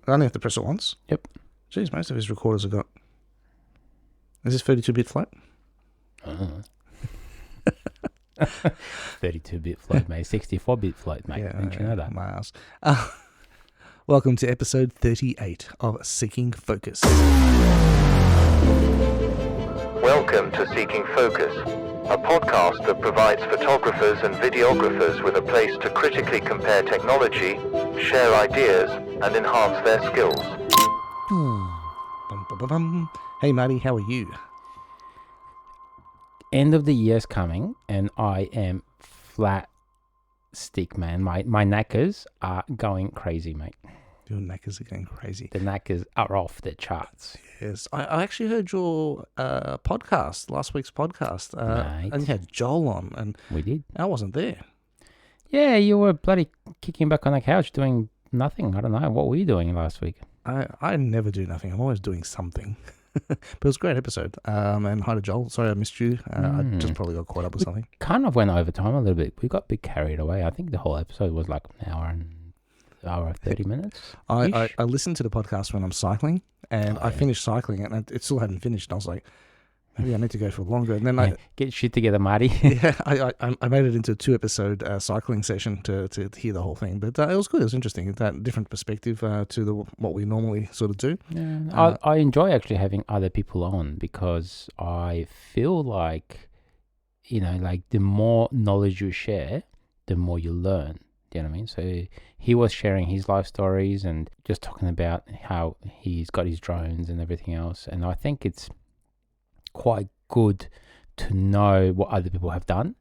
I only have to press it once. Yep. Jeez, most of his recorders have got... Is this 32-bit float? 32-bit float, mate. 64-bit float, mate. Didn't you know that? My ass. Welcome to episode 38 of Seeking Focus. Welcome to Seeking Focus, a podcast that provides photographers and videographers with a place to critically compare technology, share ideas, and enhance their skills. Hey, Marty, how are you? End of the year's coming, and I am flat stick, man. My knackers are going crazy, mate. Your knackers are going crazy. The knackers are off the charts. Yes, I actually heard your podcast, last week's podcast, Mate. and you had Joel on, and We did. I wasn't there. Yeah, you were bloody kicking back on the couch doing nothing. I don't know. What were you doing last week? I never do nothing. I'm always doing something. But it was a great episode. And hi to Joel. Sorry I missed you. I just probably got caught up with something. Kind of went over time a little bit. We got a bit carried away. I think the whole episode was like an hour and 30 minutes. I listen to the podcast when I'm cycling, and I finished cycling, and it still hadn't finished. And I was like, maybe I need to go for longer. And then get shit together, Marty. I made it into a 2-episode cycling session to hear the whole thing. But it was good. It was interesting. That different perspective to what we normally sort of do. Yeah, I enjoy actually having other people on because I feel like, like the more knowledge you share, the more you learn. Do you know what I mean? So he was sharing his life stories and just talking about how he's got his drones and everything else. And I think it's quite good to know what other people have done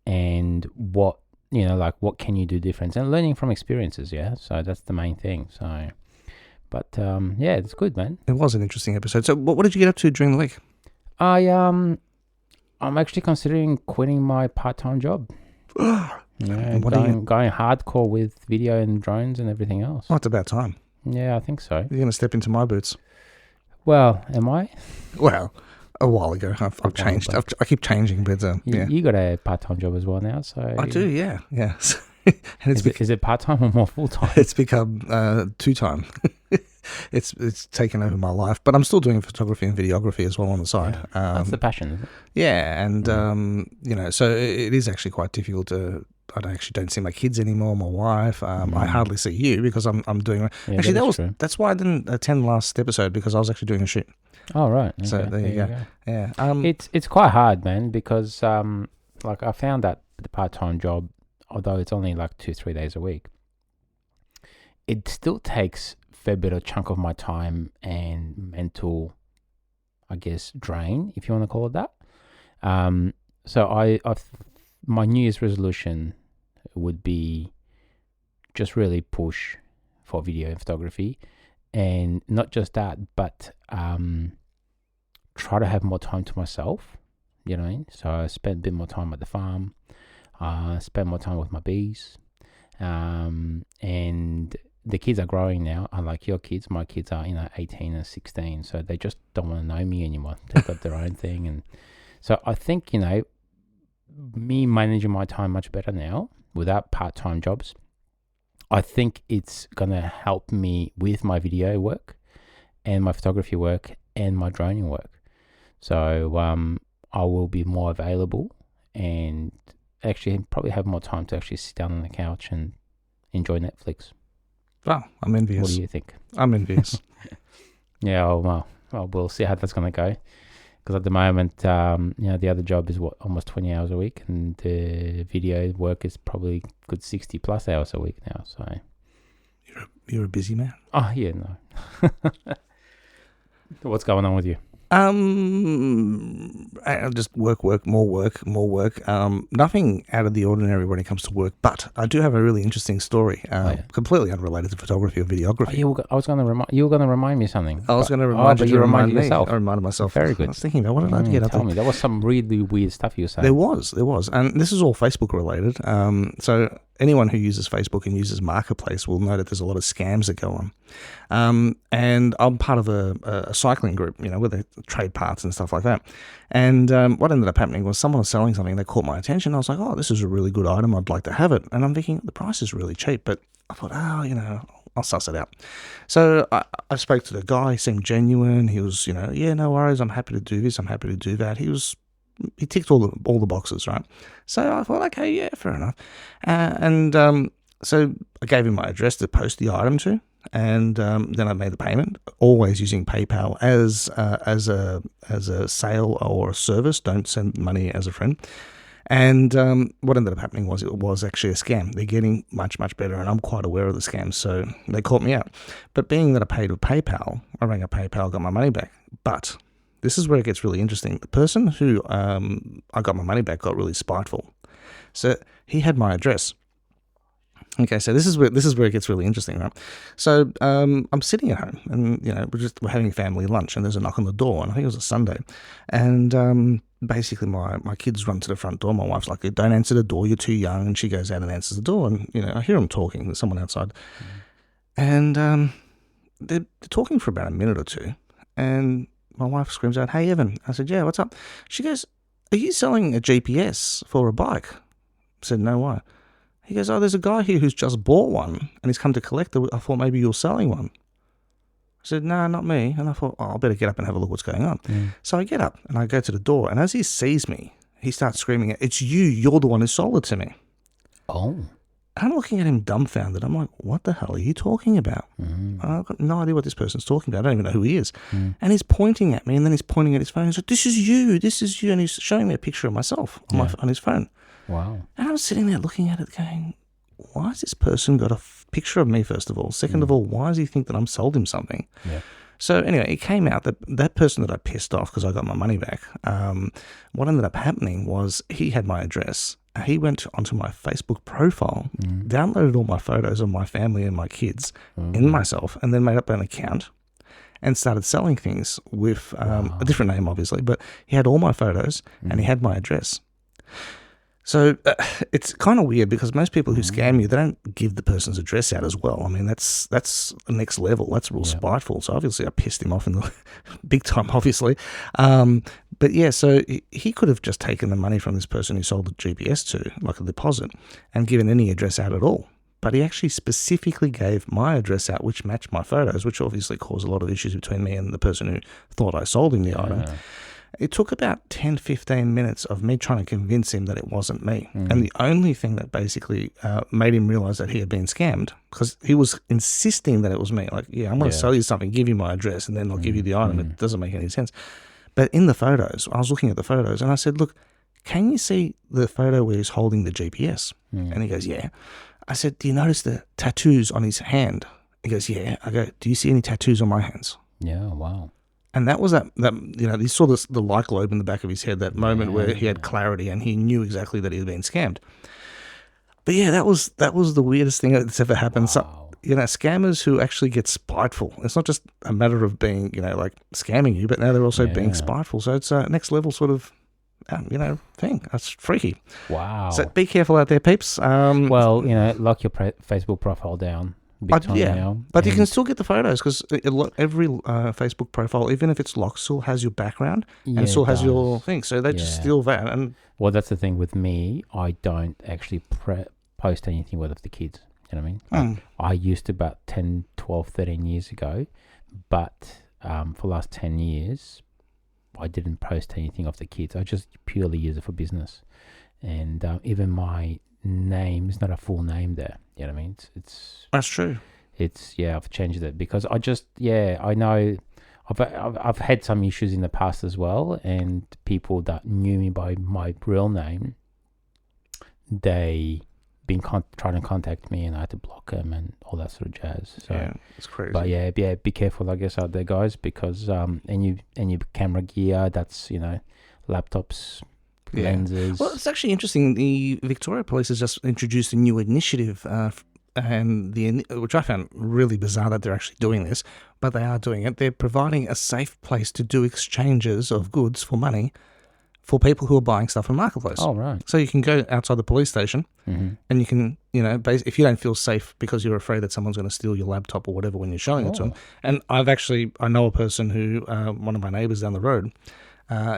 and what, what can you do different and learning from experiences. Yeah. So that's the main thing. So, but yeah, it's good, man. It was an interesting episode. So what did you get up to during the week? I'm actually considering quitting my part-time job. Yeah, going hardcore with video and drones and everything else. Oh, it's about time. Yeah, I think so. You're going to step into my boots. Well, am I? Well, a while ago. I've changed. I keep changing, but yeah. You got a part-time job as well now, so... I do, yeah. And is it part-time or more full-time? It's become 2-time. It's taken over my life, but I'm still doing photography and videography as well on the side. Yeah. That's the passion, isn't it? Yeah, and so it is actually quite difficult to... I actually don't see my kids anymore, my wife. I hardly see you because I'm doing... Yeah, actually, that's why I didn't attend the last episode, because I was actually doing a shoot. Oh, right. Okay. So there you go. Yeah. It's quite hard, man, because I found that the part-time job, although it's only like 2-3 days a week, it still takes a fair bit of chunk of my time and mental, I guess, drain, if you want to call it that. So I've my New Year's resolution would be just really push for video and photography, and not just that, but try to have more time to myself, So I spend a bit more time at the farm, spend more time with my bees, and the kids are growing now. Unlike your kids, my kids are 18 and 16, so they just don't want to know me anymore. They've got their own thing, and so I think me managing my time much better now without part-time jobs, I think it's going to help me with my video work and my photography work and my droning work. So I will be more available and actually probably have more time to actually sit down on the couch and enjoy Netflix. Wow, I'm envious. What do you think? I'm envious. Yeah, well, we'll see how that's going to go. Because at the moment, the other job is almost 20 hours a week, and the video work is probably good 60 plus hours a week now. So you're a busy man. Oh yeah, no. What's going on with you? I just work, more work. Nothing out of the ordinary when it comes to work, but I do have a really interesting story, completely unrelated to photography or videography. You were going to remind me of something. I was going to remind you. You reminded yourself. I reminded myself. Very good. I was thinking about what did I get up to? Tell me, there was some really weird stuff you were saying. There was, and this is all Facebook related. So anyone who uses Facebook and uses Marketplace will know that there's a lot of scams that go on. And I'm part of a cycling group, where they trade parts and stuff like that. And what ended up happening was someone was selling something that caught my attention. I was like, oh, this is a really good item. I'd like to have it. And I'm thinking, the price is really cheap. But I thought, I'll suss it out. So I spoke to the guy. He seemed genuine. He was, yeah, no worries. I'm happy to do this. I'm happy to do that. He ticked all the boxes, right? So I thought, okay, yeah, fair enough. So I gave him my address to post the item to, and then I made the payment, always using PayPal as a sale or a service. Don't send money as a friend. And what ended up happening was it was actually a scam. They're getting much, much better, and I'm quite aware of the scam, so they caught me out. But being that I paid with PayPal, I rang up PayPal, got my money back. But this is where it gets really interesting. The person who I got my money back got really spiteful. So he had my address. Okay, so this is where it gets really interesting, right? So I'm sitting at home, and we're having family lunch, and there's a knock on the door, and I think it was a Sunday, and basically my kids run to the front door. My wife's like, "Don't answer the door, you're too young," and she goes out and answers the door, and I hear them talking. There's someone outside, and they're talking for about a minute or two, and my wife screams out, "Hey, Evan!" I said, "Yeah, what's up?" She goes, "Are you selling a GPS for a bike?" I said, "No, why?" He goes, "Oh, there's a guy here who's just bought one and he's come to collect it. I thought maybe you're selling one." I said, "No, not me." And I thought, I better get up and have a look what's going on. So I get up and I go to the door, and as he sees me, he starts screaming, "It's you. You're the one who sold it to me." Oh. I'm looking at him dumbfounded. I'm like, what the hell are you talking about? I've got no idea what this person's talking about. I don't even know who he is. And he's pointing at me, and then he's pointing at his phone. He's like, "This is you. This is you." And he's showing me a picture of myself on his phone. Wow. And I'm sitting there looking at it going, why has this person got a picture of me, first of all? Second of all, why does he think that I'm sold him something? Yeah. So anyway, it came out that person that I pissed off because I got my money back, what ended up happening was he had my address. He went onto my Facebook profile, downloaded all my photos of my family and my kids and myself, and then made up an account and started selling things with a different name, obviously, but he had all my photos and he had my address. So it's kind of weird because most people who scam you, they don't give the person's address out as well. I mean, that's the next level. That's real spiteful. So obviously I pissed him off in the big time, obviously. But yeah, so he could have just taken the money from this person who sold the GPS to, like a deposit, and given any address out at all. But he actually specifically gave my address out, which matched my photos, which obviously caused a lot of issues between me and the person who thought I sold him the item. It took about 10, 15 minutes of me trying to convince him that it wasn't me. And the only thing that basically made him realize that he had been scammed, because he was insisting that it was me. Like, yeah, I'm going to sell you something, give you my address, and then I'll give you the item. It doesn't make any sense. But in the photos, I was looking at the photos, and I said, "Look, can you see the photo where he's holding the GPS?" And he goes, "Yeah." I said, "Do you notice the tattoos on his hand?" He goes, "Yeah." I go, "Do you see any tattoos on my hands?" Yeah, wow. And that was that he saw the light globe in the back of his head, that moment where he had clarity and he knew exactly that he had been scammed. But yeah, that was the weirdest thing that's ever happened. Wow. So, scammers who actually get spiteful. It's not just a matter of being, like scamming you, but now they're also being spiteful. So it's a next level sort of, thing. That's freaky. Wow. So be careful out there, peeps. Well, lock your Facebook profile down. Now, but you can still get the photos because every Facebook profile, even if it's locked, still has your background and still has your thing. So they just steal that. And well, that's the thing with me. I don't actually post anything with the kids. You know what I mean? I used to about 10, 12, 13 years ago, but for the last 10 years, I didn't post anything of the kids. I just purely use it for business. And even my name is not a full name there. You know what I mean? It's that's true. I've changed it because I know I've had some issues in the past as well, and people that knew me by my real name, they been trying to contact me, and I had to block them and all that sort of jazz. So yeah, it's crazy. But be careful, I guess, out there, guys, because any camera gear, that's laptops. Lenses. Well, it's actually interesting. The Victoria Police has just introduced a new initiative, which I found really bizarre that they're actually doing this, but they are doing it. They're providing a safe place to do exchanges of goods for money for people who are buying stuff on Marketplace. Oh, right. So you can go outside the police station and you can, if you don't feel safe because you're afraid that someone's going to steal your laptop or whatever when you're showing it to them. And I know a person who, one of my neighbours down the road,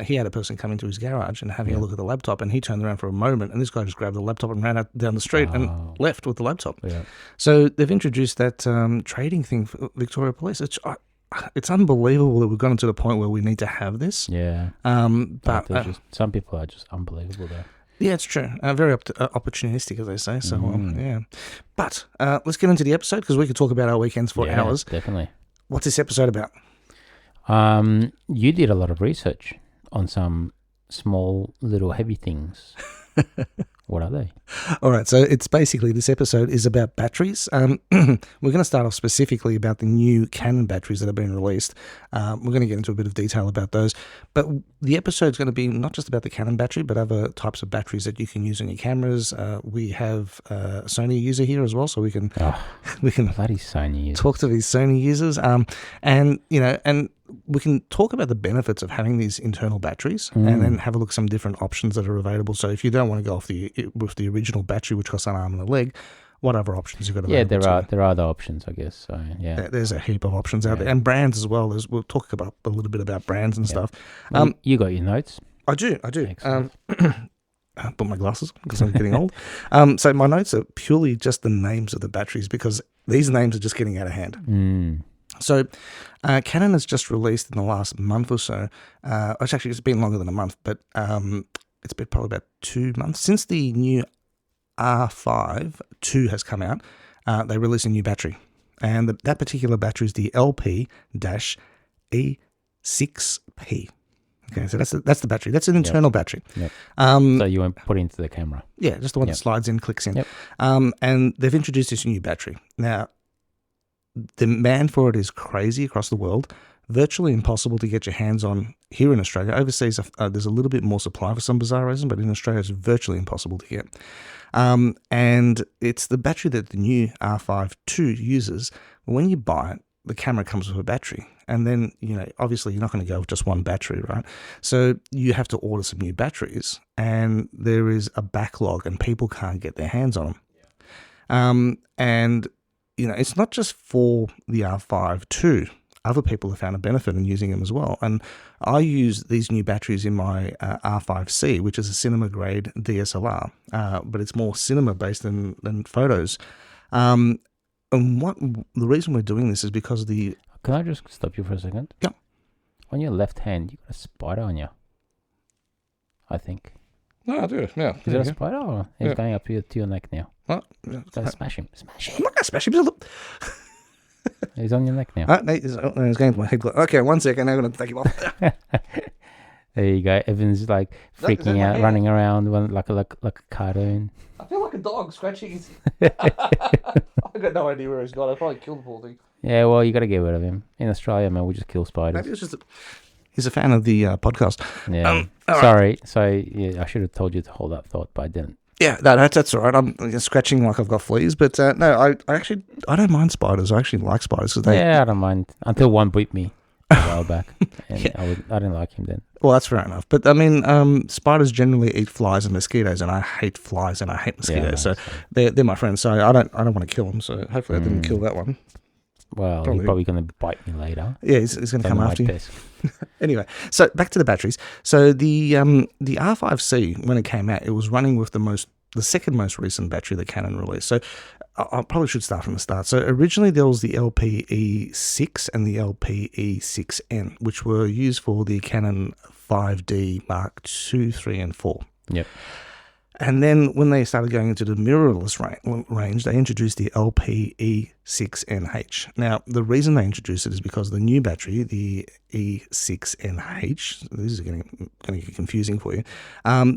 he had a person come into his garage and having a look at the laptop, and he turned around for a moment, and this guy just grabbed the laptop and ran out down the street and left with the laptop. Yeah. So they've introduced that trading thing for Victoria Police. It's unbelievable that we've gotten to the point where we need to have this. Yeah. But some people are just unbelievable though. Yeah, it's true. Very opportunistic, as they say. So, yeah. But let's get into the episode, because we could talk about our weekends for hours. Definitely. What's this episode about? You did a lot of research on some small little heavy things. What are they? All right, so it's basically, this episode is about batteries. We're going to start off specifically about the new Canon batteries that have been released. We're going to get into a bit of detail about those. But the episode's going to be not just about the Canon battery, but other types of batteries that you can use on your cameras. We have a Sony user here as well, so we can bloody Sony talk to these Sony users. And we can talk about the benefits of having these internal batteries, and then have a look at some different options that are available. So if you don't want to go with the original battery, which costs an arm and a leg, what other options you've got available? Yeah, there are other options, I guess. So yeah, there's a heap of options out there, and brands as well. We'll talk about a little bit about brands and stuff. You got your notes? I do. I put my glasses on because I'm getting old. So my notes are purely just the names of the batteries, because these names are just getting out of hand. So Canon has just released in the last month or so, actually it's been longer than a month, but it's been probably about 2 months since the new R5 II has come out. They released a new battery, and that particular battery is the LP-E6P. Okay, so that's the battery. That's an internal battery. Yep. So you won't put it into the camera. Yeah, just the one that slides in, clicks in. Yep. And they've introduced this new battery. Now, the demand for it is crazy across the world. Virtually impossible to get your hands on here in Australia. Overseas, there's a little bit more supply for some bizarre reason, but in Australia, it's virtually impossible to get. And it's the battery that the new R5 II uses. When you buy it, the camera comes with a battery. And then, obviously you're not going to go with just one battery, right? So you have to order some new batteries, and there is a backlog and people can't get their hands on them. And it's not just for the R5 II. Other people have found a benefit in using them as well. And I use these new batteries in my R5C, which is a cinema-grade DSLR, but it's more cinema-based than photos. And the reason we're doing this is because of the... Can I just stop you for a second? Yeah. On your left hand, you got a spider on you, I think. No, I do, yeah. Is it a spider, or it's going up to your neck now? Well, yeah. Gotta smash him. Smash him. I'm not going to smash him. He's on your neck now. No, he's going to my head. Okay, 1 second. Now I'm going to take him off. There you go. Evan's like freaking out, running around like a cartoon. I feel like a dog scratching his... I've got no idea where he's gone. I probably killed the poor thing. Yeah, well, you got to get rid of him. In Australia, man, we just kill spiders. Maybe it's just he's a fan of the podcast. Yeah. Sorry. Right. So I should have told you to hold that thought, but I didn't. Yeah, that's all right. I'm scratching like I've got fleas, but no, I don't mind spiders. I actually like spiders. I don't mind until one bit me a while back, and I didn't like him then. Well, that's fair enough. But I mean, spiders generally eat flies and mosquitoes, and I hate flies and I hate mosquitoes. So they're my friends. So I don't want to kill them. So hopefully I didn't kill that one. Well, he's probably going to bite me later. Yeah, he's going to come after you. Anyway, so back to the batteries. So the R5C, when it came out, it was running with the second most recent battery that Canon released. So I probably should start from the start. So originally there was the LP-E6 and the LP-E6N, which were used for the Canon 5D Mark II, 3, and 4. Yep. And then when they started going into the mirrorless range, they introduced the LP-E6NH. Now, the reason they introduced it is because the new battery, the E6NH, this is going to get confusing for you,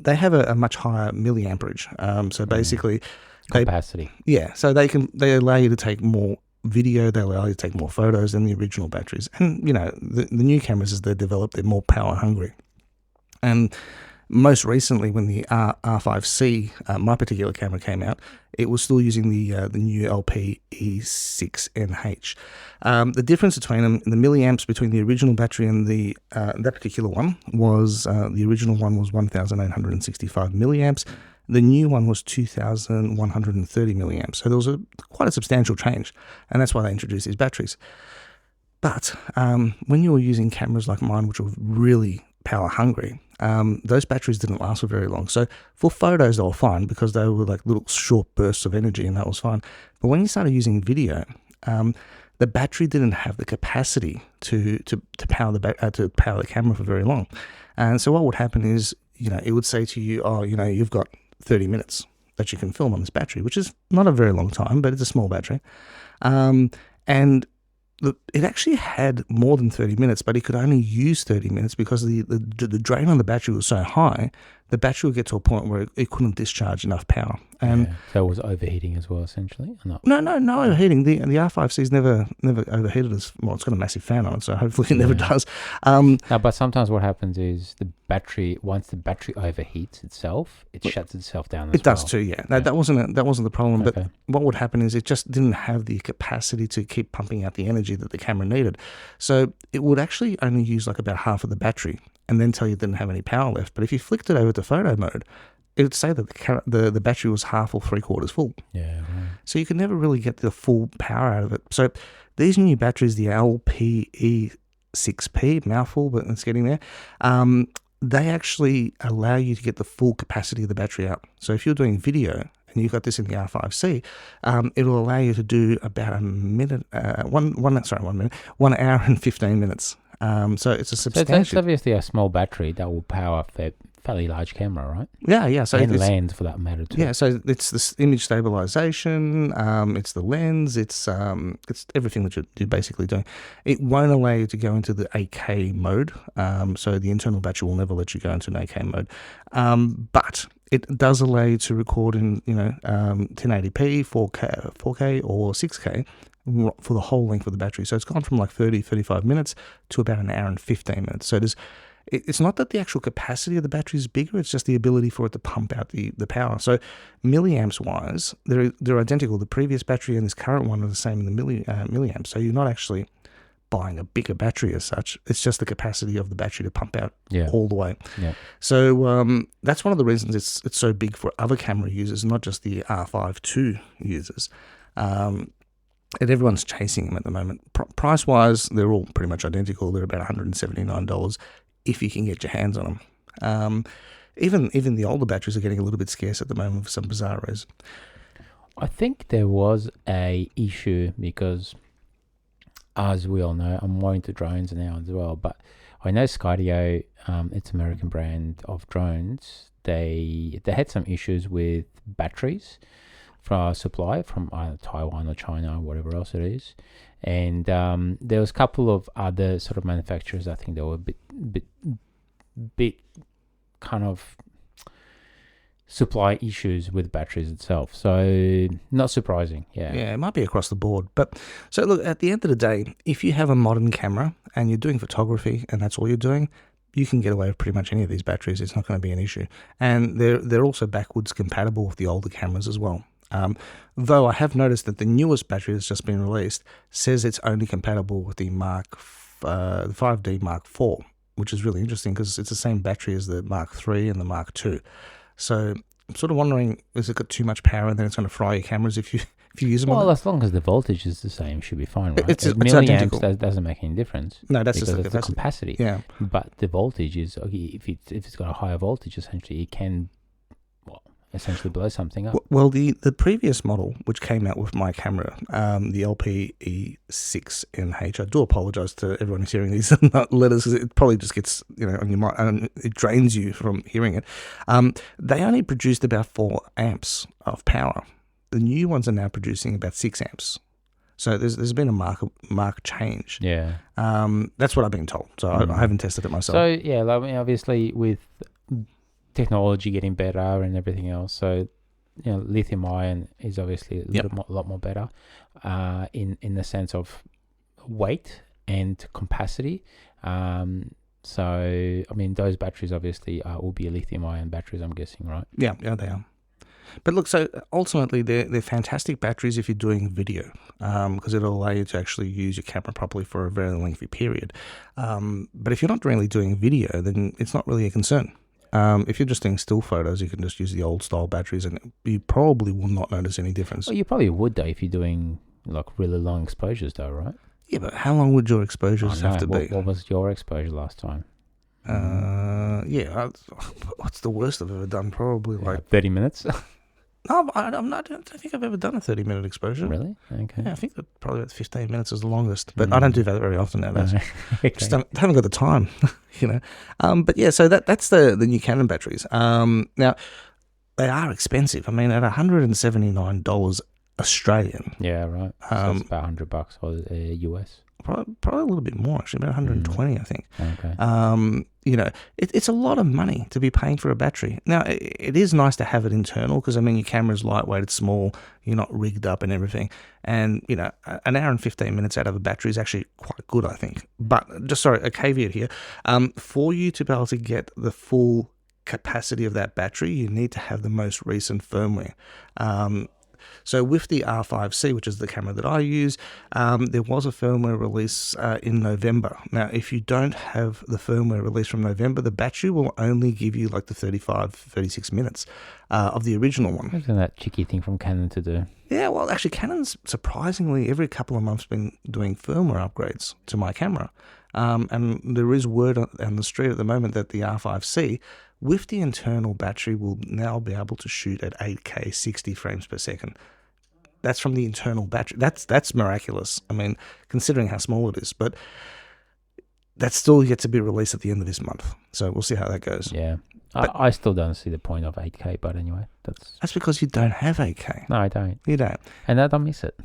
they have a much higher milliamperage. So basically... capacity. So they allow you to take more video, they allow you to take more photos than the original batteries. And, the new cameras, as they're developed, they're more power hungry. And... most recently, when the R5C, my particular camera came out, it was still using the new LP-E6NH. The difference between them, the milliamps between the original battery and that particular one was, the original one was 1,865 milliamps. The new one was 2,130 milliamps. So there was quite a substantial change, and that's why they introduced these batteries. But when you were using cameras like mine, which were really power hungry, those batteries didn't last for very long. So for photos, they were fine because they were like little short bursts of energy, and that was fine. But when you started using video, the battery didn't have the capacity to power the camera for very long. And so what would happen is, it would say to you, oh, you've got 30 minutes that you can film on this battery, which is not a very long time, but it's a small battery. And it actually had more than 30 minutes, but it could only use 30 minutes because the drain on the battery was so high, the battery would get to a point where it couldn't discharge enough power. And so it was overheating as well, essentially? Or not? No overheating. The R5C's never overheated as well. It's got a massive fan on it, so hopefully it never does. No, but sometimes what happens is once the battery overheats itself, it shuts itself down as well. It does too, yeah. No, that wasn't the problem. Okay. But what would happen is it just didn't have the capacity to keep pumping out the energy that the camera needed. So it would actually only use like about half of the battery and then tell you it didn't have any power left. But if you flicked it over to photo mode, it would say that the battery was half or 3/4 full. Yeah, right. So you could never really get the full power out of it. So these new batteries, the LP-E6P, mouthful, but it's getting there, they actually allow you to get the full capacity of the battery out. So if you're doing video and you've got this in the R5C, it'll allow you to do about 1 hour and 15 minutes. So it's a substantial. So it's obviously a small battery that will power a fairly large camera, right? Yeah. So and lens for that matter too. Yeah, so it's this image stabilization, it's the lens, it's everything that you're basically doing. It won't allow you to go into the 8K mode, so the internal battery will never let you go into an 8K mode. But it does allow you to record in 1080p, 4K or 6K for the whole length of the battery. So it's gone from like 35 minutes to about 1 hour and 15 minutes. So it's not that the actual capacity of the battery is bigger, it's just the ability for it to pump out the power. So milliamps wise, they're identical. The previous battery and this current one are the same in the milliamps. So you're not actually buying a bigger battery as such. It's just the capacity of the battery to pump out all the way. Yeah. So that's one of the reasons it's so big for other camera users, not just the R5 II users. And everyone's chasing them at the moment. Price-wise, they're all pretty much identical. They're about $179 if you can get your hands on them. Even the older batteries are getting a little bit scarce at the moment for some bizarre reason. I think there was a issue because, as we all know, I'm more into drones now as well, but I know Skydio, it's an American brand of drones, they had some issues with batteries for supply from either Taiwan or China or whatever else it is. And there was a couple of other sort of manufacturers, I think they were a bit kind of supply issues with batteries itself. So not surprising, yeah. Yeah, it might be across the board. But so look, at the end of the day, if you have a modern camera and you're doing photography and that's all you're doing, you can get away with pretty much any of these batteries. It's not going to be an issue. And they're also backwards compatible with the older cameras as well. Though I have noticed that the newest battery that's just been released says it's only compatible with the 5D Mark IV, which is really interesting because it's the same battery as the Mark III and the Mark II. So I'm sort of wondering, is it got too much power and then it's going to fry your cameras if you use them? Well, as long as the voltage is the same, it should be fine, right? It's milliamps identical. That doesn't make any difference. No, that's because just of the capacity. Yeah, but the voltage is if it's got a higher voltage, essentially it can essentially blow something up. Well, the previous model, which came out with my camera, the LP-E6NH, I do apologise to everyone who's hearing these letters, because it probably just gets, on your mind, and it drains you from hearing it. They only produced about 4 amps of power. The new ones are now producing about 6 amps. So there's been a mark change. Yeah. That's what I've been told. So I haven't tested it myself. So, yeah, obviously with technology getting better and everything else, so lithium ion is obviously a lot more better in the sense of weight and capacity. So I mean, those batteries obviously will be lithium ion batteries, I'm guessing, right? Yeah, they are. But look, so ultimately they're fantastic batteries if you're doing video, because it'll allow you to actually use your camera properly for a very lengthy period. But if you're not really doing video, then it's not really a concern. If you're just doing still photos, you can just use the old style batteries and you probably will not notice any difference. Well, you probably would though if you're doing like really long exposures though, right? Yeah, but how long would your exposures have to be? What was your exposure last time? Yeah. What's the worst I've ever done? Probably like 30 minutes. no. I don't think I've ever done a 30-minute exposure. Really? Okay. Yeah, I think that probably about 15 minutes is the longest, but I don't do that very often nowadays. Okay. Just haven't got the time, you know. But yeah, so that's the new Canon batteries. Now they are expensive. I mean, at $179 Australian. Yeah, right. So it's about $100 or US. Probably a little bit more, actually, about 120, I think. Okay. You know, it's a lot of money to be paying for a battery. Now, it is nice to have it internal because, I mean, your camera's lightweight, it's small, you're not rigged up and everything. And, you know, an hour and 15 minutes out of a battery is actually quite good, I think. But, a caveat here. For you to be able to get the full capacity of that battery, you need to have the most recent firmware. So with the R5C, which is the camera that I use, there was a firmware release in November. Now, if you don't have the firmware release from November, the battery will only give you like the 36 minutes of the original one. Isn't that cheeky thing from Canon to do? Yeah, well, actually, Canon's surprisingly every couple of months been doing firmware upgrades to my camera. And there is word on the street at the moment that the R5C, with the internal battery, will now be able to shoot at 8K 60 frames per second. That's from the internal battery. That's miraculous. I mean, considering how small it is, but that's still yet to be released at the end of this month. So we'll see how that goes. Yeah. But I still don't see the point of 8K, but anyway, that's because you don't have 8K. No, I don't. You don't. And I don't miss it.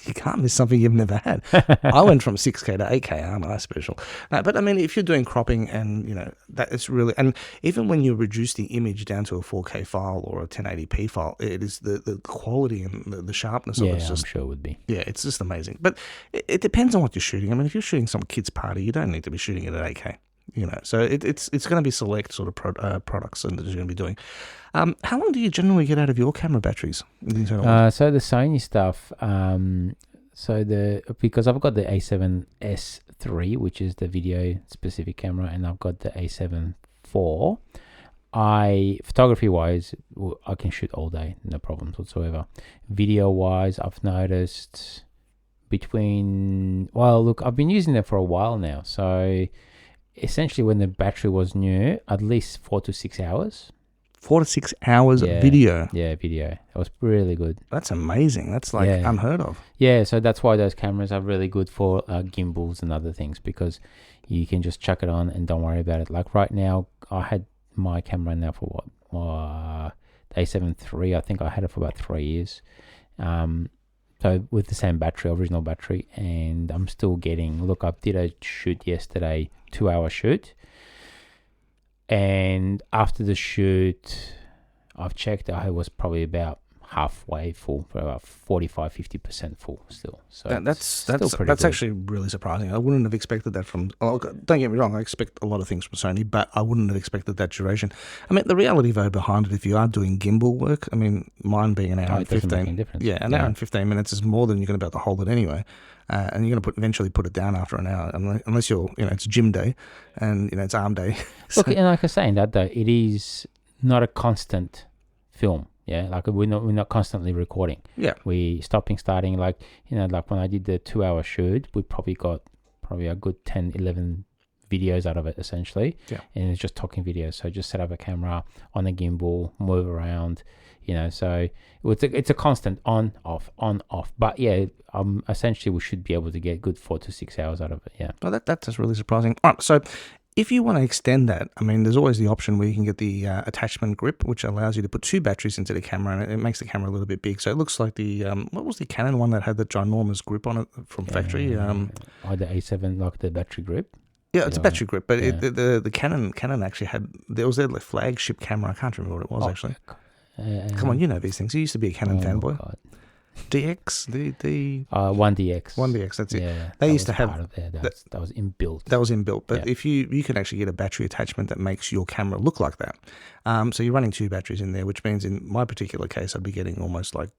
You can't miss something you've never had. I went from 6K to 8K, aren't I special? No, but I mean, if you're doing cropping and, you know, that it's really, and even when you reduce the image down to a 4K file or a 1080p file, it is the quality and the sharpness of it. Yeah, I'm sure it would be. Yeah, it's just amazing. But it depends on what you're shooting. I mean, if you're shooting some kid's party, you don't need to be shooting it at 8K. You know, so it's going to be select sort of products that you're going to be doing. How long do you generally get out of your camera batteries? So the Sony stuff, because I've got the A7S III, which is the video specific camera, and I've got the A7 IV. Photography wise, I can shoot all day, no problems whatsoever. Video wise, I've noticed I've been using them for a while now, so essentially when the battery was new, at least 4 to 6 hours. 4 to 6 hours of video. Yeah, video. It was really good. That's amazing. That's like unheard of. Yeah, so that's why those cameras are really good for gimbals and other things, because you can just chuck it on and don't worry about it. Like right now, I had my camera now for the A7 III. I think I had it for about 3 years. So with the same battery, original battery, and I'm still getting, I did a shoot yesterday, 2-hour shoot. And after the shoot, I've checked, I was probably about halfway full, for about 45-50% full still. So that's actually really surprising. I wouldn't have expected that from. Don't get me wrong, I expect a lot of things from Sony, but I wouldn't have expected that duration. I mean, the reality though behind it, if you are doing gimbal work, I mean, mine being an hour and 15, hour and 15 minutes is more than you're going to be able to hold it anyway. And you're going to eventually put it down after an hour, unless you're, it's gym day, and it's arm day. Look, and like I was saying that though, it is not a constant film. Yeah, like we're not constantly recording. Yeah, we stopping, starting. Like like when I did the 2-hour shoot, we probably got a good 10, 11 videos out of it essentially. Yeah, and it's just talking videos. So just set up a camera on a gimbal, move around. So it's a constant on off. But yeah, essentially we should be able to get good 4 to 6 hours out of it. Yeah. Well, that's really surprising. All right, so if you want to extend that, I mean, there's always the option where you can get the attachment grip, which allows you to put 2 batteries into the camera, and it makes the camera a little bit big. So it looks like the what was the Canon one that had the ginormous grip on it from factory? The A7, like the battery grip. Yeah, it's a battery grip, but the Canon actually had, there was their flagship camera. I can't remember what it was actually. Come on, you know these things. You used to be a Canon fanboy. God. DX, the 1DX. 1DX, that's it. Yeah, they used to have that was inbuilt. That was inbuilt, but if you can actually get a battery attachment that makes your camera look like that. So you're running 2 batteries in there, which means in my particular case, I'd be getting almost like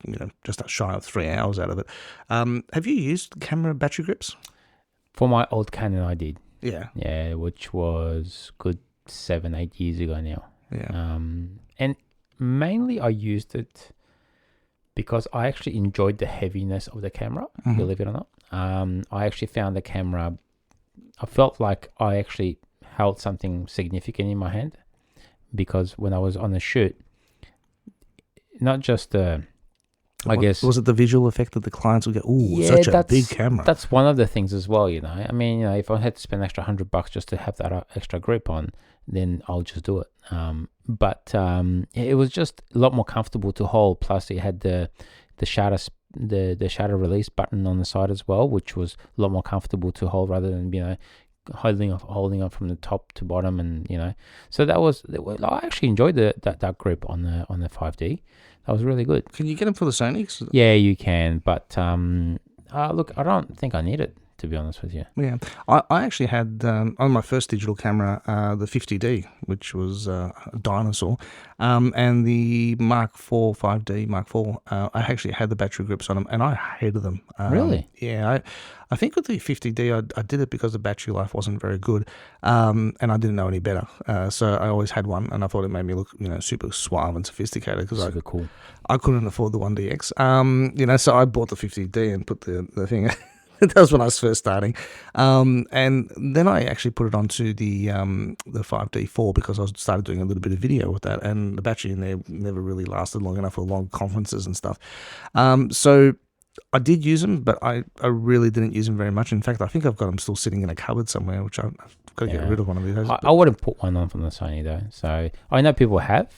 just shy of 3 hours out of it. Have you used camera battery grips? For my old Canon, I did. Yeah. Yeah, which was good 7-8 years ago now. Yeah. And mainly I used it because I actually enjoyed the heaviness of the camera, believe it or not. I actually found the camera, I felt like I actually held something significant in my hand, because when I was on the shoot, not just I guess, was it the visual effect that the clients would go, "Ooh, such a big camera"? That's one of the things as well. I mean, if I had to spend extra $100 just to have that extra grip on, then I'll just do it. But it was just a lot more comfortable to hold. Plus, it had the shutter release button on the side as well, which was a lot more comfortable to hold rather than holding up from the top to bottom, and So I actually enjoyed that grip on the 5D. That was really good. Can you get them for the Sony? Yeah, you can, but look, I don't think I need it, to be honest with you. Yeah, I actually had on my first digital camera the 50D, which was a dinosaur, and the Mark IV 5D Mark IV. I actually had the battery grips on them, and I hated them. Really? Yeah, I think with the 50D, I did it because the battery life wasn't very good, and I didn't know any better. So I always had one, and I thought it made me look, super suave and sophisticated because Super cool. I couldn't afford the 1DX. So I bought the 50D and put the thing. That was when I was first starting, and then I actually put it onto the 5D4 because I started doing a little bit of video with that, and the battery in there never really lasted long enough for long conferences and stuff. So I did use them, but I really didn't use them very much. In fact, I think I've got them still sitting in a cupboard somewhere, which I've got to get rid of one of these days. I wouldn't put one on from the Sony though. So I know people have,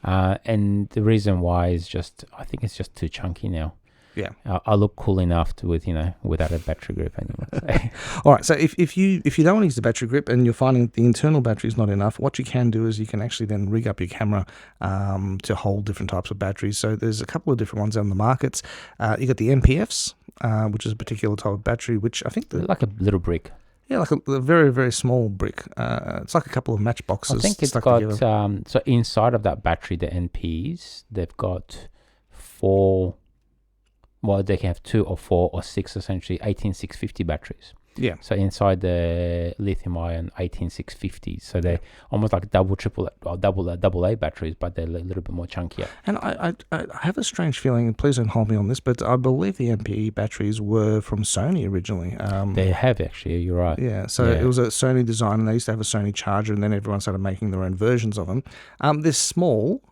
and the reason why is I think it's just too chunky now. Yeah, I look cool enough without a battery grip anymore. So. All right. So if you don't want to use the battery grip and you're finding the internal battery is not enough, what you can do is you can actually then rig up your camera to hold different types of batteries. So there's a couple of different ones on the markets. You got the MPFs, which is a particular type of battery, which I think like a little brick. Yeah, like a very, very small brick. It's like a couple of matchboxes. I think it's got so inside of that battery, the NPs, they've got 4. Well, they can have 2 or 4 or 6, essentially 18650 batteries. Yeah. So inside the lithium-ion 18650s, so they're almost like double A batteries, but they're a little bit more chunkier. And I have a strange feeling. Please don't hold me on this, but I believe the LP-E batteries were from Sony originally. They have actually. You're right. Yeah. So it was a Sony design, and they used to have a Sony charger, and then everyone started making their own versions of them. They're small,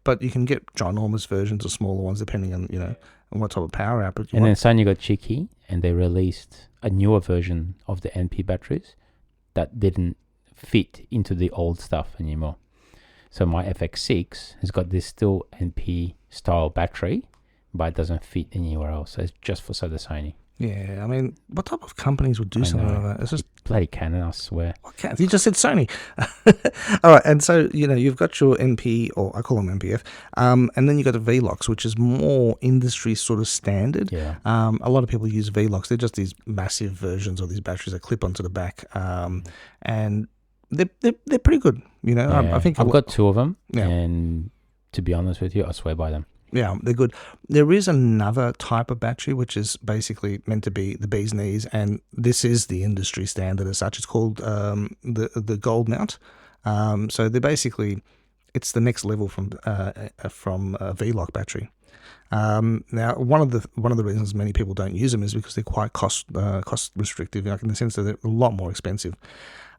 but you can get ginormous versions or smaller ones depending on on what type of power output you want. Then Sony got cheeky and they released a newer version of the NP batteries that didn't fit into the old stuff anymore. So my FX6 has got this still NP style battery, but it doesn't fit anywhere else. So it's just for the Sony. Yeah, I mean, what type of companies would do something like that? It's just bloody Canon, I swear. What Canon? You just said Sony. All right, and so you've got your NP, or I call them MPF, and then you've got the VLOX, which is more industry sort of standard. Yeah. A lot of people use VLOX. They're just these massive versions of these batteries that clip onto the back, and they're pretty good. I think I've got 2 of them, and to be honest with you, I swear by them. Yeah, they're good. There is another type of battery which is basically meant to be the bee's knees, and this is the industry standard as such. It's called the gold mount. So they're basically, it's the next level from a VLOC battery. Now, one of the reasons many people don't use them is because they're quite cost restrictive, in the sense that they're a lot more expensive,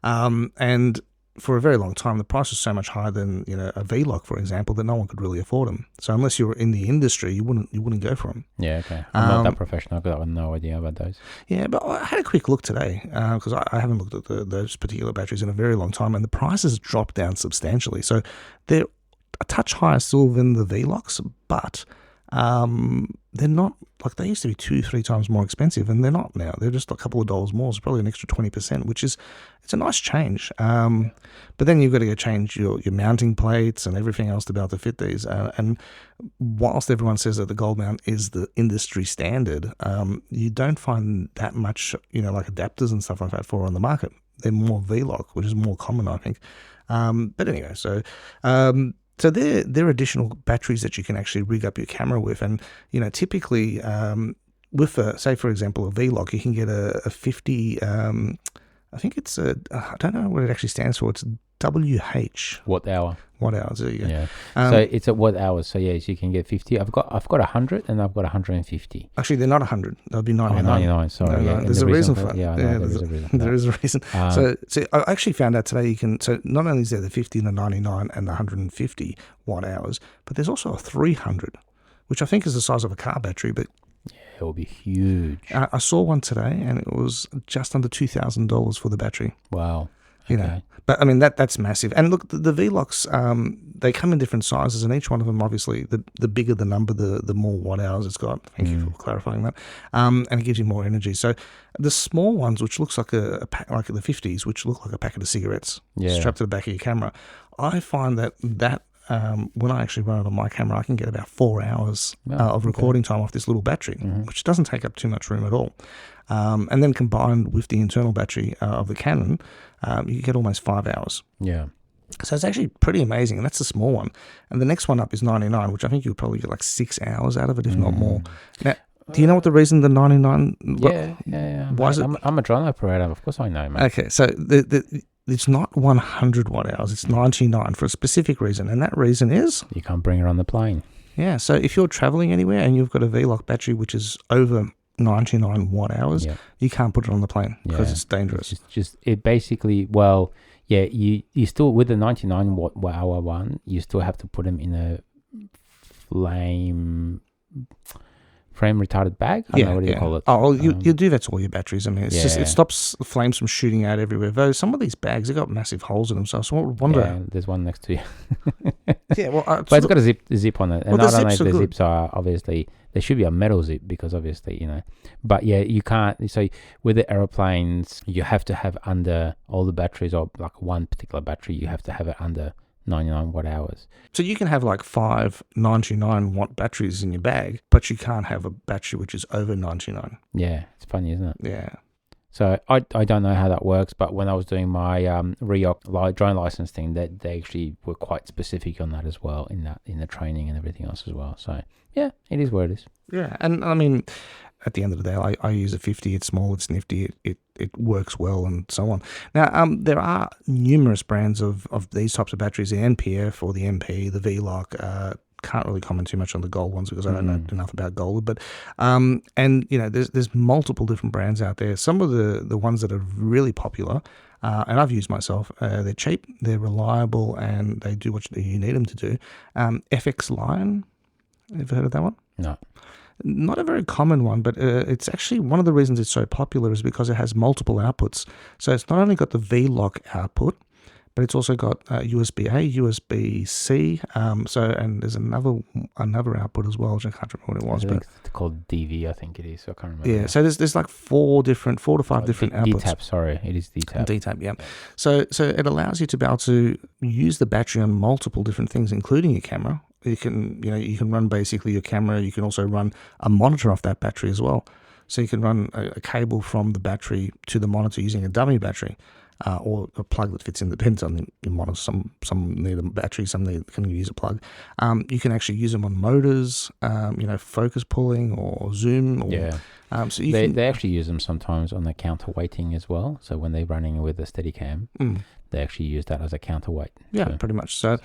and for a very long time, the price was so much higher than a VLOC, for example, that no one could really afford them. So unless you were in the industry, you wouldn't go for them. Yeah, okay. I'm not that professional. I've got no idea about those. Yeah, but I had a quick look today because I haven't looked at those particular batteries in a very long time, and the prices dropped down substantially. So they're a touch higher still than the VLOCs, but they're not like they used to be 2-3 times more expensive, and they're not now. They're just a couple of dollars more. It's probably an extra 20%, which is it's a nice change. But then you've got to go change your mounting plates and everything else to be able to fit these. And whilst everyone says that the gold mount is the industry standard, you don't find that much like adapters and stuff like that for on the market. They're more VLOC, which is more common, I think. But anyway, so they're additional batteries that you can actually rig up your camera with, and typically with say for example a VLOC, you can get a 50 I think it's I don't know what it actually stands for. It's WH. Watt hour. Watt hours. There you go. Yeah. So it's at watt hours. So yes, you can get 50. I've got 100 and I've got 150. Actually, they're not 100. They'll be 99. 99. Sorry. No, Yeah. there's a reason for it. Yeah, there is a reason. There is a reason. So I actually found out today you can. So not only is there the 50, the 99, and the 150 watt hours, but there's also a 300, which I think is the size of a car battery, but. It will be huge. I saw one today, and it was just under $2,000 for the battery. Wow. You know, but I mean that's massive. And look, the V-Locks, they come in different sizes, and each one of them, obviously, the bigger the number, the more watt hours it's got. Thank you for clarifying that. And it gives you more energy. So the small ones, which looks like a pack, like the 50s, which look like a packet of cigarettes strapped to the back of your camera, I find that when I actually run it on my camera, I can get about 4 hours of recording time off this little battery, which doesn't take up too much room at all. And then combined with the internal battery of the Canon, you get almost 5 hours. Yeah. So it's actually pretty amazing, and that's the small one. And the next one up is 99, which I think you'll probably get like 6 hours out of it, if not more. Now, do you know what the reason the 99? Yeah. Why is it? I'm a drone operator. Of course I know, mate. Okay, so it's not 100 watt hours, it's 99 for a specific reason, and that reason is? You can't bring it on the plane. Yeah, so if you're traveling anywhere and you've got a V-Lock battery which is over 99 watt hours, you can't put it on the plane because it's dangerous. It basically, you still, with the 99 watt hour one, you still have to put them in a flame retarded bag. I don't know, what do you call it? Oh, well, you do that to all your batteries. I mean, it's just, it stops flames from shooting out everywhere. Though some of these bags, they've got massive holes in them, so I wonder. Yeah, there's one next to you. But it's got a zip on it, and I don't know if the good. zips are, obviously there should be a metal zip, because obviously, you know, but yeah, you can't. So with the aeroplanes, you have to have under all the batteries, or like one particular battery, you have to have it under 99 watt hours. So you can have like 5 99 watt batteries in your bag, but you can't have a battery which is over 99. Yeah, it's funny, isn't it? Yeah. So I don't know how that works, but when I was doing my REOC drone license thing, that they actually were quite specific on that as well, in the training and everything else as well. So yeah, it is what it is. Yeah, and I mean, at the end of the day, I use a 50. It's small, it's nifty, it works well, and so on. Now, there are numerous brands of these types of batteries: the NPF or the MP, the V-Lock. Can't really comment too much on the gold ones because I don't know enough about gold. But and you know, there's multiple different brands out there. Some of the ones that are really popular, and I've used myself. They're cheap, they're reliable, and they do what you need them to do. FX Line. Ever heard of that one? No. Not a very common one, but it's actually one of the reasons it's so popular is because it has multiple outputs. So it's not only got the V-Lock output, but it's also got USB-A, USB-C. And there's another output as well, which I can't remember what it was. But it's called DV, I think it is. So I can't remember. Yeah, so there's like 4 to 5 different outputs. DTAP, sorry, it is DTAP. DTAP, yeah. So it allows you to be able to use the battery on multiple different things, including your camera. You can run basically your camera. You can also run a monitor off that battery as well. So you can run a cable from the battery to the monitor using a dummy battery, or a plug that fits in. Depends on your monitor. Some need a battery, some can use a plug. You can actually use them on motors, focus pulling or zoom. So they actually use them sometimes on the counterweighting as well. So when they're running with a Steadicam, they actually use that as a counterweight. Yeah, pretty much. So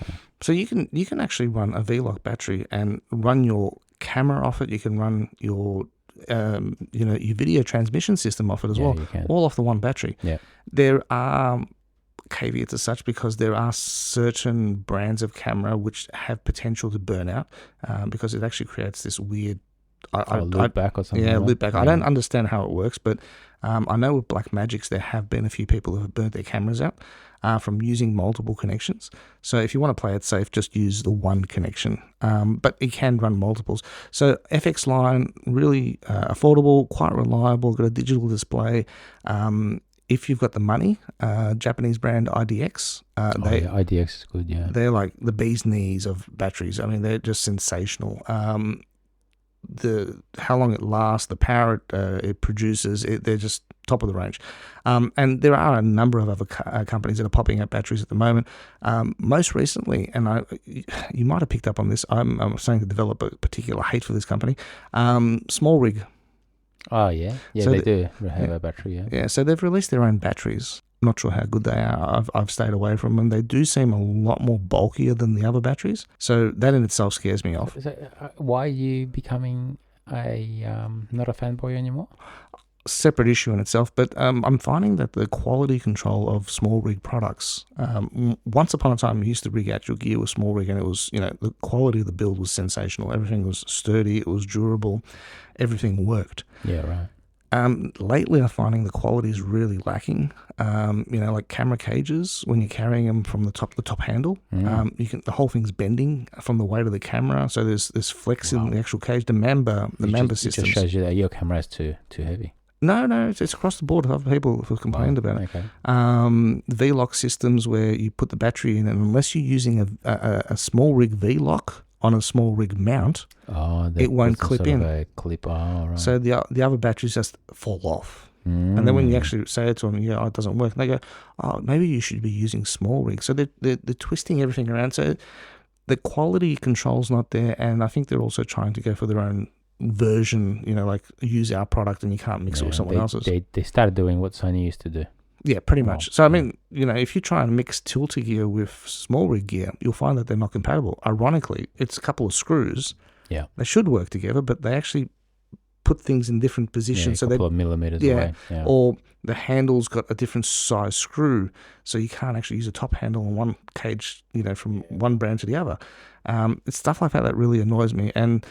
you can actually run a V-Lock battery and run your camera off it. You can run your your video transmission system off it as well, all off the one battery. Yeah. There are caveats as such, because there are certain brands of camera which have potential to burn out, because it actually creates this weird loop back or something. Yeah, loop back. I don't understand how it works, but I know with Blackmagics there have been a few people who have burnt their cameras out from using multiple connections. So if you want to play it safe, just use the one connection. But it can run multiples. So FX Line, really affordable, quite reliable, got a digital display. If you've got the money, Japanese brand IDX. IDX is good, yeah. They're like the bee's knees of batteries. I mean, they're just sensational. How long it lasts, the power it produces, they're just top of the range. And there are a number of other companies that are popping out batteries at the moment. Most recently, and you might have picked up on this, I'm starting to develop a particular hate for this company, Small Rig. Oh yeah, yeah, So they the- do have a battery. Yeah. Yeah, so they've released their own batteries. Not sure how good they are. I've stayed away from them. They do seem a lot more bulkier than the other batteries. So that in itself scares me off. So, why are you becoming a not a fanboy anymore? Separate issue in itself, but I'm finding that the quality control of small rig products, once upon a time, you used to rig out your gear with small rig, and it was, the quality of the build was sensational. Everything was sturdy, it was durable, everything worked. Yeah, right. Lately, I'm finding the quality is really lacking. Like camera cages, when you're carrying them from the top handle, the whole thing's bending from the weight of the camera. So there's flex in the actual cage. The member system. It just shows you that your camera is too heavy. No, it's across the board. Other people have complained about it. Okay. V-lock systems where you put the battery in, and unless you're using a small rig V-lock on a small rig mount, it won't clip in. A clip. Oh, right. So the other batteries just fall off. And then when you actually say it to them, it doesn't work, they go, oh, maybe you should be using small rig. So they're twisting everything around. So the quality control's not there, and I think they're also trying to go for their own version, like use our product and you can't mix it with someone else's. They started doing what Sony used to do. Yeah, pretty much. So, I mean, if you try and mix tilter gear with small rig gear, you'll find that they're not compatible. Ironically, it's a couple of screws. Yeah. They should work together, but they actually put things in different positions. A couple of millimeters away. Yeah. Or the handle's got a different size screw, so you can't actually use a top handle on one cage, from one brand to the other. It's stuff like that really annoys me. And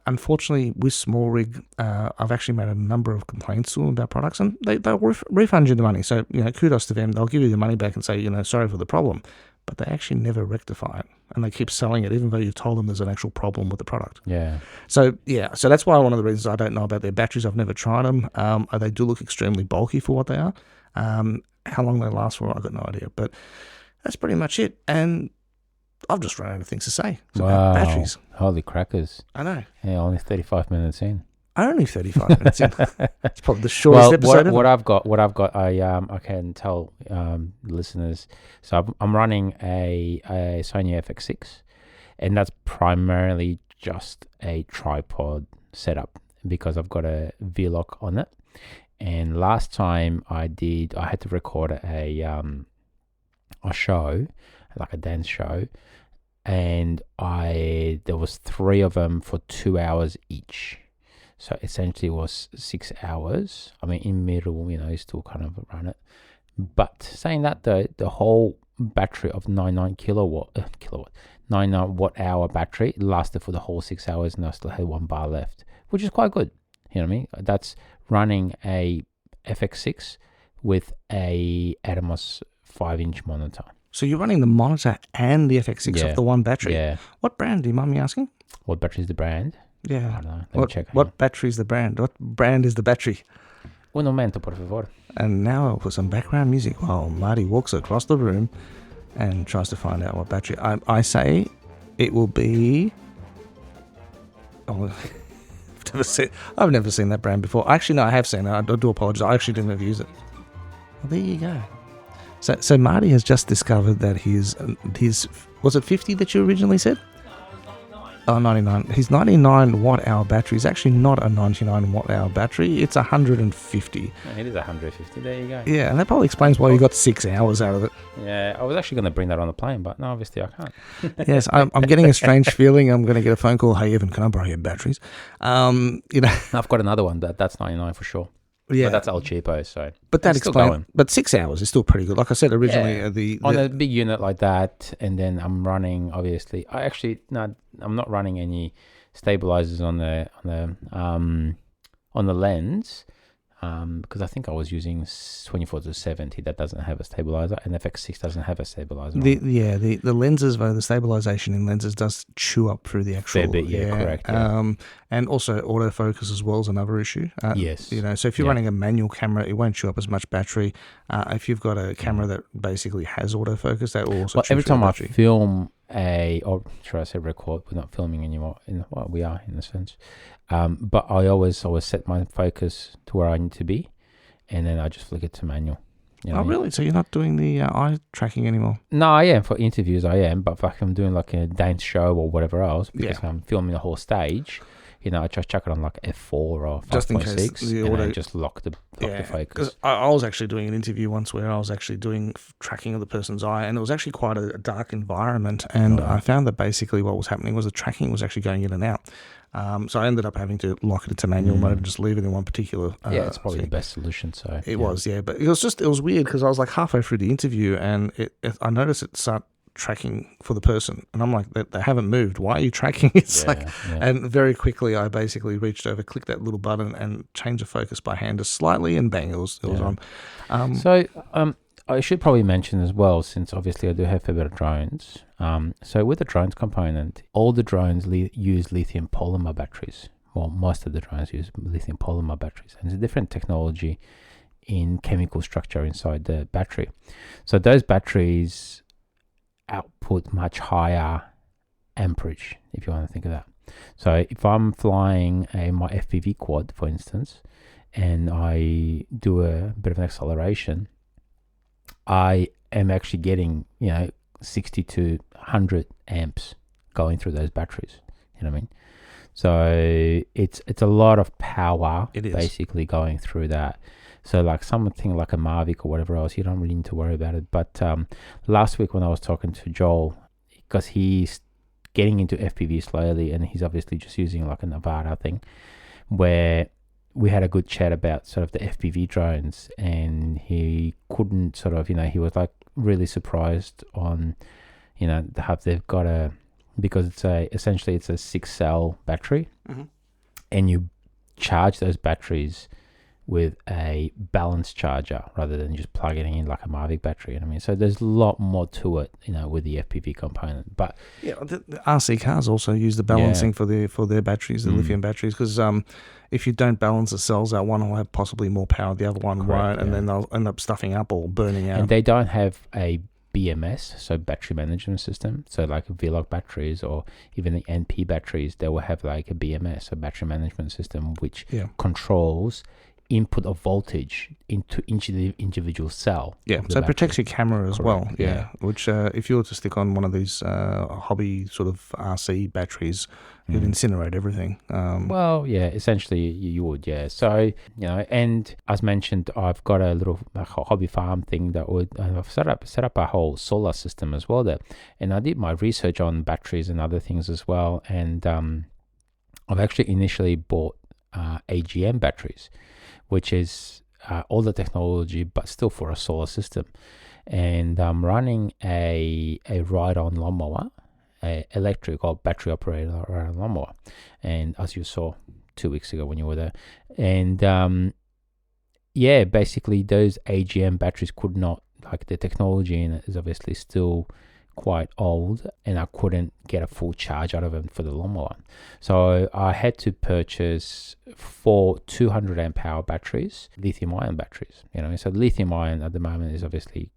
unfortunately, with small rig, I've actually made a number of complaints to them about products, and they'll refund you the money. So, kudos to them. They'll give you the money back and say, sorry for the problem. But they actually never rectify it, and they keep selling it, even though you've told them there's an actual problem with the product. Yeah. So that's why one of the reasons I don't know about their batteries. I've never tried them. They do look extremely bulky for what they are. How long they last for, I've got no idea. But that's pretty much it. And I've just run out of things to say. So Wow. batteries. Holy crackers. I know. Yeah, only 35 minutes in. Only 35 minutes in. It's probably the shortest episode ever. What I've got, I can tell listeners. So I'm running a Sony FX6, and that's primarily just a tripod setup because I've got a V-lock on it. And last time I had to record a show, like a dance show, and there was 3 of them for 2 hours each. So essentially it was 6 hours. I mean, in middle, you still kind of run it. But saying that, the whole battery of 99 watt hour battery lasted for the whole 6 hours, and I still had 1 bar left, which is quite good. You know what I mean? That's running a FX6 with a Atomos 5-inch monitor. So you're running the monitor and the FX6 off the one battery? Yeah. What brand, do you mind me asking? What battery is the brand? Yeah. I don't know. Let me check. What battery is the brand? What brand is the battery? Un momento, por favor. And now for some background music while Marty walks across the room and tries to find out what battery. I say it will be... Oh, I've never seen that brand before. Actually, no, I have seen it. I do apologize. I actually didn't ever use it. Well, there you go. So Marty has just discovered that his was it 50 that you originally said? Oh, 99. His 99 watt hour battery is actually not a 99 watt hour battery. It's 150. It is 150. There you go. Yeah, and that probably explains why you got 6 hours out of it. Yeah, I was actually going to bring that on the plane, but no, obviously I can't. Yes, I'm getting a strange feeling. I'm going to get a phone call. Hey, Evan, can I borrow your batteries? I've got another one that's 99 for sure. Yeah, but that's El Cheapo, so. But that explains. But 6 hours is still pretty good. Like I said originally, on a big unit like that, and then I'm running. Obviously, I'm not running any stabilizers on the lens, because I think I was using 24-70. That doesn't have a stabilizer, and FX6 doesn't have a stabilizer. The lenses, though, the stabilization in lenses does chew up through the actual. Fair bit, correct. Yeah. And also autofocus as well is another issue. Yes. So if you're running a manual camera, it won't chew up as much battery. If you've got a camera that basically has autofocus, that will also. Every time I film or should I say record? We're not filming anymore. We are in a sense. But I always set my focus to where I need to be, and then I just flick it to manual. Really? So you're not doing the eye tracking anymore? No, I am for interviews. I am, but if I'm doing like a dance show or whatever else, because I'm filming the whole stage, I just chuck it on like F4 or 5.6 Just in case the and auto- then just lock the focus. I was actually doing an interview once where I was actually doing tracking of the person's eye, and it was actually quite a dark environment, and I found that basically what was happening was the tracking was actually going in and out. So I ended up having to lock it into manual mode and just leave it in one particular It's probably the best solution. So it was, but it was weird because I was like halfway through the interview and I noticed it start tracking for the person, and I'm like, they haven't moved, why are you tracking? And very quickly I basically reached over, clicked that little button and changed the focus by hand just slightly, and bang, it was on. I should probably mention as well, since obviously I do have a bit of drones. So with the drones component, all the drones use lithium polymer batteries. Well, most of the drones use lithium polymer batteries, and it's a different technology in chemical structure inside the battery. So those batteries output much higher amperage, if you want to think of that. So if I'm flying my FPV quad, for instance, and I do a bit of an acceleration, I am actually getting 60 to 100 amps going through those batteries. You know what I mean? So it's a lot of power basically going through that. So like something like a Mavic or whatever else, you don't really need to worry about it. But last week when I was talking to Joel, because he's getting into FPV slowly, and he's obviously just using like a Nevada thing, where we had a good chat about sort of the FPV drones, and he couldn't sort of, he was like really surprised on, they've got because it's essentially it's a 6-cell battery, and you charge those batteries with a balanced charger rather than just plugging in like a Mavic battery. You know what I mean? So there's a lot more to it, with the FPV component. But the RC cars also use the balancing for their batteries, the lithium batteries, because if you don't balance the cells out, one will have possibly more power, the other one won't, and then they'll end up stuffing up or burning out. And they don't have a BMS, so battery management system. So like VLOG batteries or even the NP batteries, they will have like a BMS, a battery management system, which controls input of voltage into each individual cell. So it protects your camera as well. Which if you were to stick on one of these hobby sort of RC batteries, you'd incinerate everything. Essentially you would. So and as mentioned, I've got a little hobby farm thing that I've set up a whole solar system as well there, and I did my research on batteries and other things as well, and I've actually initially bought AGM batteries, which is older technology, but still for a solar system. And I'm running a ride-on lawnmower, a electric or battery operated ride-on lawnmower. And as you saw 2 weeks ago when you were there, and basically those AGM batteries could not, like the technology in it is obviously still quite old, and I couldn't get a full charge out of them for the lawnmower. So I had to purchase 4 200 amp hour batteries, lithium ion batteries. So lithium ion at the moment is obviously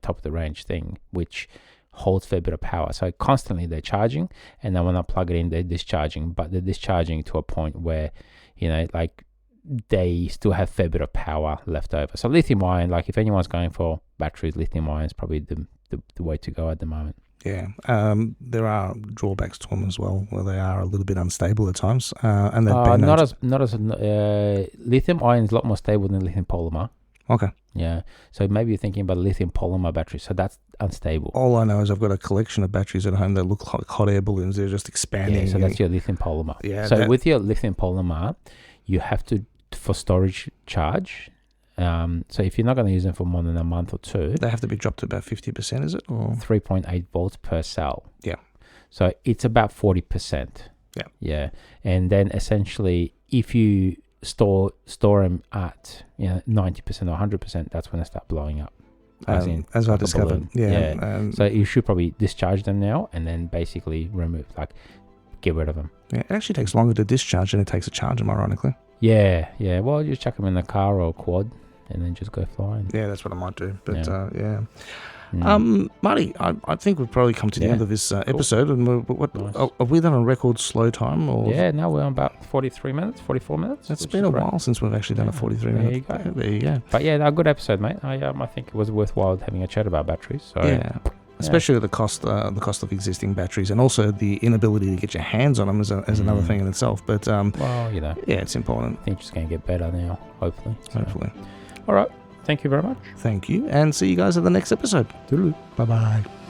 top of the range thing, which holds a fair bit of power. So constantly they're charging, and then when I plug it in, they're discharging, but they're discharging to a point where like they still have a fair bit of power left over. So lithium ion, like if anyone's going for batteries, lithium ion is probably the way to go at the moment. There are drawbacks to them as well, where they are a little bit unstable at times, and they've been not as lithium ion is a lot more stable than lithium polymer. Okay. So maybe you're thinking about a lithium polymer battery, so that's unstable. All I know is I've got a collection of batteries at home that look like hot air balloons. They're just expanding. So that's your lithium polymer. So with your lithium polymer, you have to, for storage charge. So if you're not going to use them for more than a month or two, they have to be dropped to about 50%, is it? Or 3.8 volts per cell. So it's about 40%. And then essentially, if you store them at 90% or 100%, that's when they start blowing up. As I discovered. So you should probably discharge them now, and then basically get rid of them. It actually takes longer to discharge than it takes to charge them, ironically. Well, you chuck them in the car or quad and then just go flying. That's what I might do. But Marty, I think we've probably come to the end of this episode. And are we done a record slow time? Or? No, we're on about 44 minutes. It's been a while since we've actually done a 43 minutes. There you go. But a good episode, mate. I think it was worthwhile having a chat about batteries. So. especially the cost of existing batteries, and also the inability to get your hands on them is another thing in itself. But well, yeah, it's important. I think it's going to get better now, hopefully. So. Hopefully. All right. Thank you very much. Thank you, and see you guys at the next episode. Toodaloo. Bye bye.